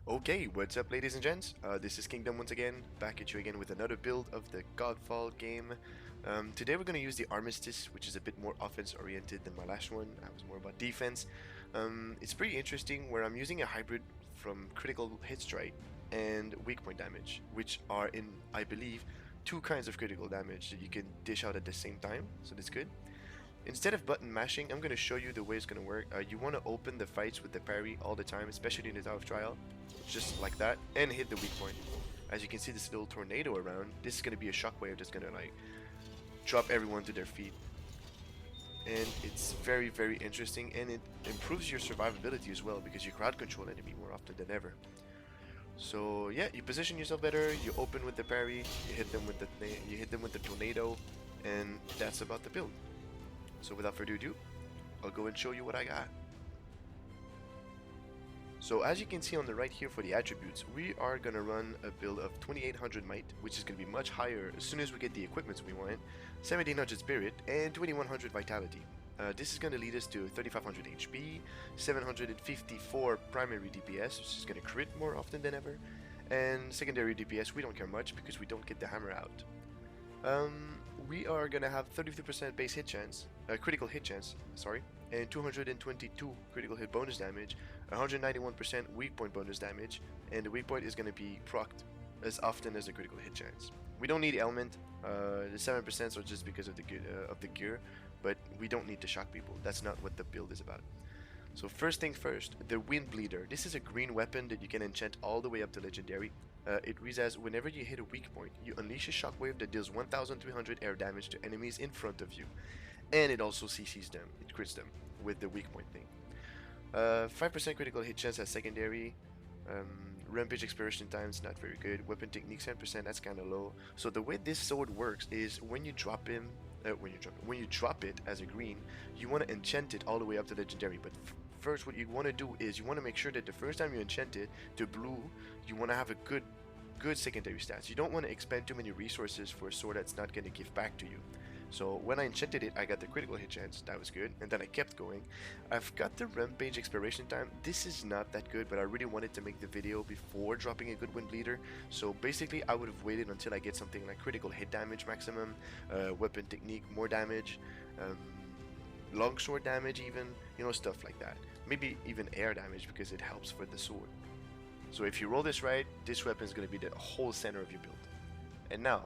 Okay, what's up ladies and gents? This is Kingdom once again, back at you again with another build of the GODFALL game. Today we're going to use the Armistice, which is a bit more offense oriented than my last one. I was more about defense. It's pretty interesting where I'm using a hybrid from critical hit strike and weak point damage, which are in, I believe, two kinds of critical damage that you can dish out at the same time, so that's good. Instead of button mashing, I'm going to show you the way it's going to work. You want to open the fights with the parry all the time, especially in the Tower of Trial, just like that, and hit the weak point. As you can see this little tornado around, this is going to be a shockwave that's going to like drop everyone to their feet. And it's very, very interesting, and it improves your survivability as well because you crowd control enemy more often than ever. So yeah, you position yourself better, you open with the parry, you hit them with the tornado, and that's about the build. So without further ado, I'll go and show you what I got. So as you can see on the right here for the attributes, we are going to run a build of 2800 might, which is going to be much higher as soon as we get the equipment we want, 1700 spirit, and 2100 vitality. This is going to lead us to 3500 HP, 754 primary DPS, which is going to crit more often than ever, and secondary DPS we don't care much because we don't get the hammer out. We are gonna have 33% base hit chance, critical hit chance, sorry, and 222 critical hit bonus damage, 191% weak point bonus damage, and the weak point is gonna be procced as often as the critical hit chance. We don't need element, the 7% are just because of the gear, but we don't need to shock people. That's not what the build is about. So first thing first, the Windbleeder. This is a green weapon that you can enchant all the way up to legendary. It reads as, whenever you hit a weak point, you unleash a shockwave that deals 1300 air damage to enemies in front of you. And it also CCs them, it crits them with the weak point thing. 5% critical hit chance as secondary. Rampage expiration time is not very good. Weapon technique 10%, that's kind of low. So the way this sword works is when you drop him, when you drop it as a green, you want to enchant it all the way up to legendary. But first, what you want to do is you want to make sure that the first time you enchant it to blue, you want to have a good secondary stats. You don't want to expend too many resources for a sword that's not going to give back to you. So when I enchanted it, I got the critical hit chance, that was good, and then I kept going. I've got the rampage expiration time. This is not that good, but I really wanted to make the video before dropping a good Windbleeder. So basically I would have waited until I get something like critical hit damage maximum, weapon technique more damage, longsword damage even, you know, stuff like that. Maybe even air damage because it helps for the sword. So if you roll this right, this weapon is going to be the whole center of your build. And now,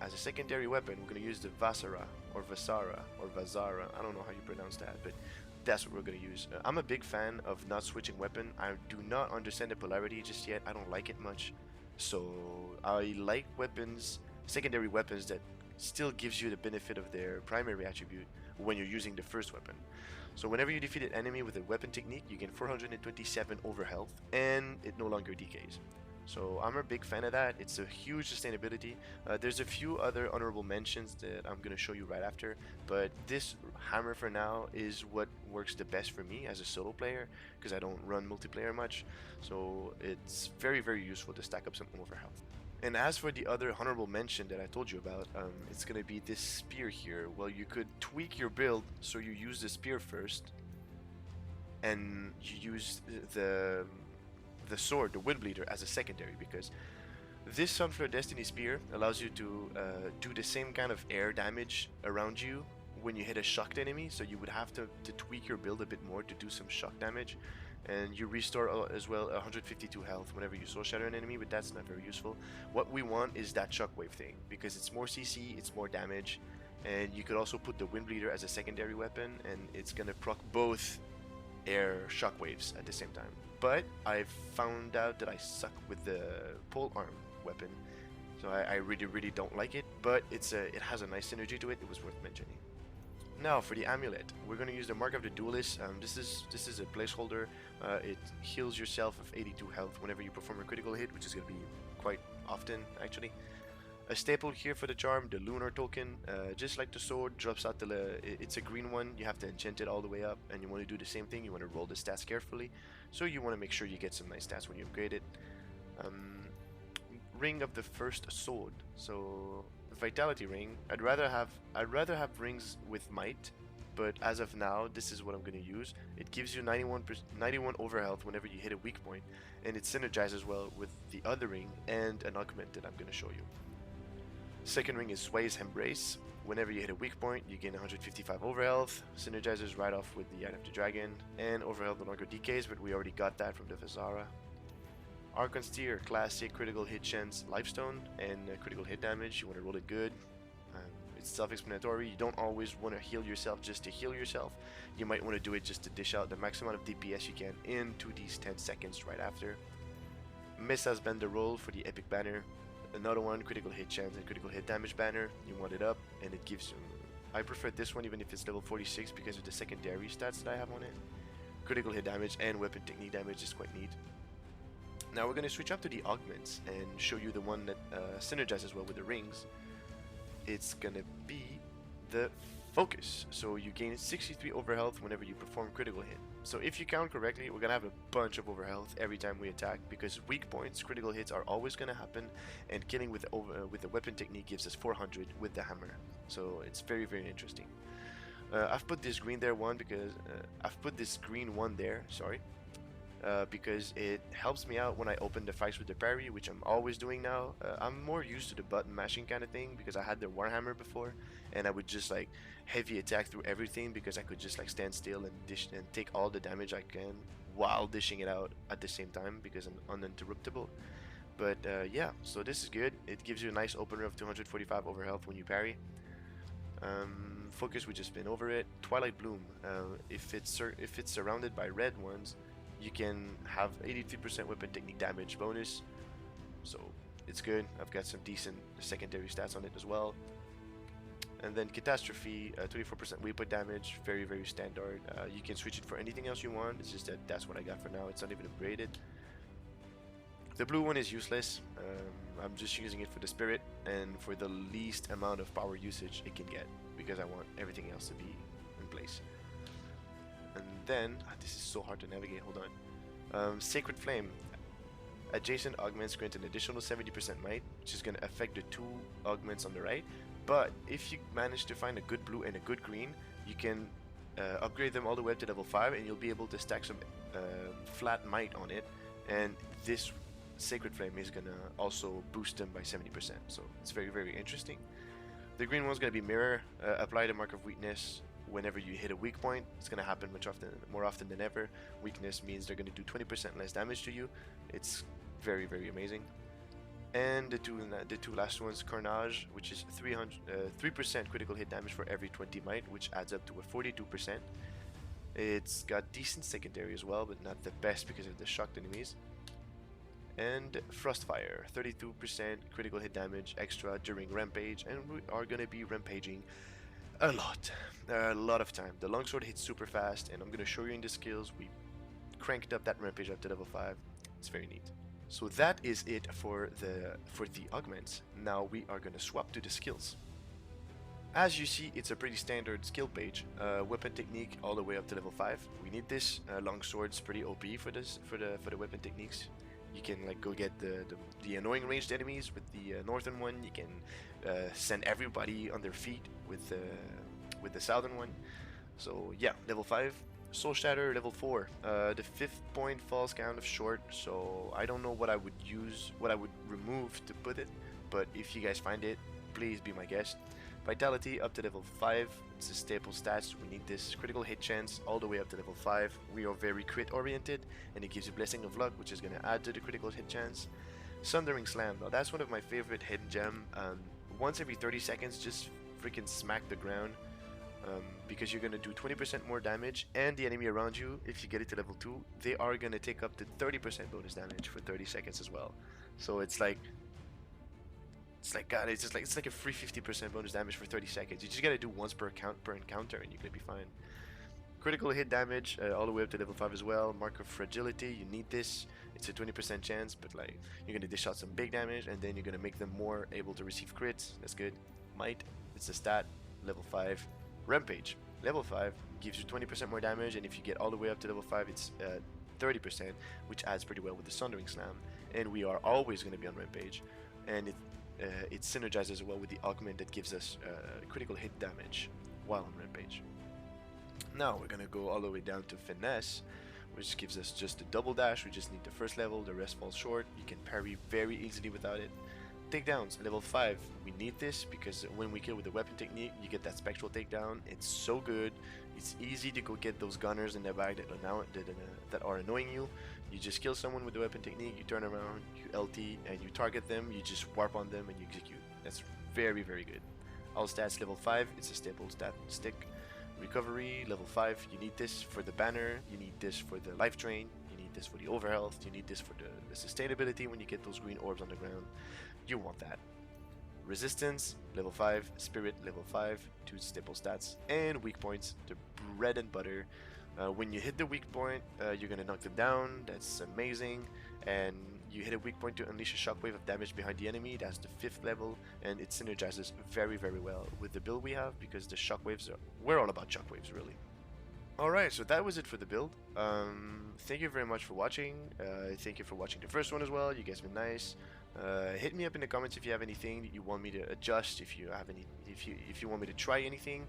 as a secondary weapon, we're going to use the Vasara, or Vasara, or Vazara. I don't know how you pronounce that, but that's what we're going to use. I'm a big fan of not switching weapon. I do not understand the polarity just yet. I don't like it much. So I like weapons, secondary weapons that still gives you the benefit of their primary attribute when you're using the first weapon. So whenever you defeat an enemy with a weapon technique, you get 427 over health, and it no longer decays. So I'm a big fan of that. It's a huge sustainability. There's a few other honorable mentions that I'm going to show you right after, but this hammer for now is what works the best for me as a solo player because I don't run multiplayer much. So it's very, very useful to stack up some over health. And as for the other honorable mention that I told you about, it's going to be this spear here. Well, you could tweak your build so you use the spear first and you use the sword, the Windbleeder, as a secondary, because this Sunflower Destiny Spear allows you to do the same kind of air damage around you when you hit a shocked enemy, so you would have to tweak your build a bit more to do some shock damage, and you restore as well 152 health whenever you soul shatter an enemy, but that's not very useful. What we want is that shockwave thing, because it's more CC, it's more damage, and you could also put the Windbleeder as a secondary weapon, and it's gonna proc both air shockwaves at the same time. But I've found out that I suck with the pole arm weapon, so I really don't like it, but it has a nice synergy to it. It was worth mentioning. Now for the amulet, we're going to use the Mark of the Duelist. This is a placeholder. It heals yourself of 82 health whenever you perform a critical hit, which is going to be quite often actually. A staple here for the charm, the lunar token, just like the sword, drops out it's a green one. You have to enchant it all the way up, and you want to do the same thing. You want to roll the stats carefully, so you want to make sure you get some nice stats when you upgrade it. Ring of the first sword, so the vitality ring. I'd rather have rings with might but as of now, this is what I'm going to use. It gives you 91 overhealth whenever you hit a weak point, and it synergizes well with the other ring and an augment that I'm going to show you. Second ring is Sway's Embrace. Whenever you hit a weak point, you gain 155 overhealth, synergizes right off with the Eye of the Dragon, and overhealth no longer decays, but we already got that from the Vizara. Archon Steer, classic critical hit chance lifestone and critical hit damage. You want to roll it good. It's self-explanatory. You don't always want to heal yourself just to heal yourself. You might want to do it just to dish out the max amount of DPS you can into these 10 seconds right after. Miss has been the roll for the epic banner. Another one, critical hit chance and critical hit damage banner. You want it up, and it gives you. I prefer this one even if it's level 46 because of the secondary stats that I have on it. Critical hit damage and weapon technique damage is quite neat. Now we're going to switch up to the augments and show you the one that synergizes well with the rings. It's going to be the focus. So you gain 63 overhealth whenever you perform critical hit. So if you count correctly, we're going to have a bunch of overhealth every time we attack, because weak points, critical hits are always going to happen, and killing with the weapon technique gives us 400 with the hammer. So it's very, very interesting. I've put this green there because it helps me out when I open the fights with the parry, which I'm always doing now. I'm more used to the button mashing kind of thing because I had the Warhammer before, and I would just like heavy attack through everything because I could just like stand still and dish and take all the damage I can while dishing it out at the same time because I'm uninterruptible. But yeah, so this is good. It gives you a nice opener of 245 overhealth when you parry. Focus, we just been over it. Twilight Bloom, if it's surrounded by red ones, you can have 83% weapon technique damage bonus, so it's good. I've got some decent secondary stats on it as well. And then Catastrophe, 24% weapon damage, very, very standard. You can switch it for anything else you want, it's just that that's what I got for now. It's not even upgraded. The blue one is useless. I'm just using it for the spirit and for the least amount of power usage it can get, because I want everything else to be in place. And then, this is so hard to navigate, hold on. Sacred Flame. Adjacent augments grant an additional 70% might, which is going to affect the two augments on the right. But if you manage to find a good blue and a good green, you can upgrade them all the way up to level 5, and you'll be able to stack some flat might on it. And this Sacred Flame is going to also boost them by 70%. So it's very, very interesting. The green one's going to be Mirror. Apply the Mark of Weakness whenever you hit a weak point. It's going to happen more often than ever. Weakness means they're going to do 20% less damage to you. It's very, very amazing. And the two last ones, Carnage, which is 3% critical hit damage for every 20 might, which adds up to a 42%. It's got decent secondary as well, but not the best because of the shocked enemies. And Frostfire, 32% critical hit damage extra during Rampage, and we are going to be rampaging a lot of time. The longsword hits super fast, and I'm going to show you in the skills. We cranked up that Rampage up to level 5. It's very neat. So that is it for the augments. Now we are going to swap to the skills. As you see, it's a pretty standard skill page. Weapon technique all the way up to level 5. We need this. Longsword's pretty OP for the weapon techniques. You can like go get the annoying ranged enemies with the northern one. You can send everybody on their feet with the southern one. So yeah, level 5. Soul Shatter, level 4. The 5th point falls kind of short, so I don't know what I would remove to put it. But if you guys find it, please be my guest. Vitality up to level 5. It's a staple stats. We need this critical hit chance all the way up to level 5. We are very crit oriented, and it gives you Blessing of Luck, which is going to add to the critical hit chance. Sundering Slam. Now that's one of my favorite hidden gem. Once every 30 seconds, just freaking smack the ground, because you're going to do 20% more damage, and the enemy around you, if you get it to level 2, they are going to take up to 30% bonus damage for 30 seconds as well. So it's like God, it's like a free 50% bonus damage for 30 seconds. You just gotta do once per encounter, and you're gonna be fine. Critical hit damage all the way up to level 5 as well. Mark of Fragility, you need this. It's a 20% chance, but like you're gonna dish out some big damage, and then you're gonna make them more able to receive crits. That's good. Might, it's a stat. Level 5. Rampage, level 5 gives you 20% more damage, and if you get all the way up to level 5, it's 30%, which adds pretty well with the Sundering Slam. And we are always gonna be on Rampage, and it synergizes well with the augment that gives us critical hit damage while on Rampage. Now we're gonna go all the way down to finesse, which gives us just a double dash. We just need the first level, the rest falls short. You can parry very easily without it. Takedowns, level 5. We need this because when we kill with the weapon technique, you get that spectral takedown. It's so good. It's easy to go get those gunners in the back that are annoying you. You just kill someone with the weapon technique, you turn around, you LT, and you target them. You just warp on them and you execute. That's very, very good. All stats level 5. It's a staple stat stick. Recovery level 5. You need this for the banner. You need this for the life drain. You need this for the overhealth. You need this for the sustainability when you get those green orbs on the ground. You want that. Resistance level 5, spirit level 5, 2 staple stats, and weak points, the bread and butter. When you hit the weak point, you're gonna knock them down. That's amazing. And you hit a weak point to unleash a shockwave of damage behind the enemy. That's the 5th level, and it synergizes very, very well with the build we have because the shockwaves we're all about shockwaves, really. Alright, so that was it for the build. Thank you very much for watching. Thank you for watching the first one as well. You guys have been nice. Hit me up in the comments if you have anything that you want me to adjust, if you have any, if you want me to try anything,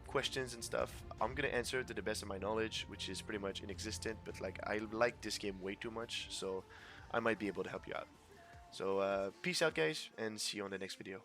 questions and stuff. I'm gonna answer to the best of my knowledge, which is pretty much inexistent, but like I like this game way too much, so I might be able to help you out. So peace out guys, and see you on the next video.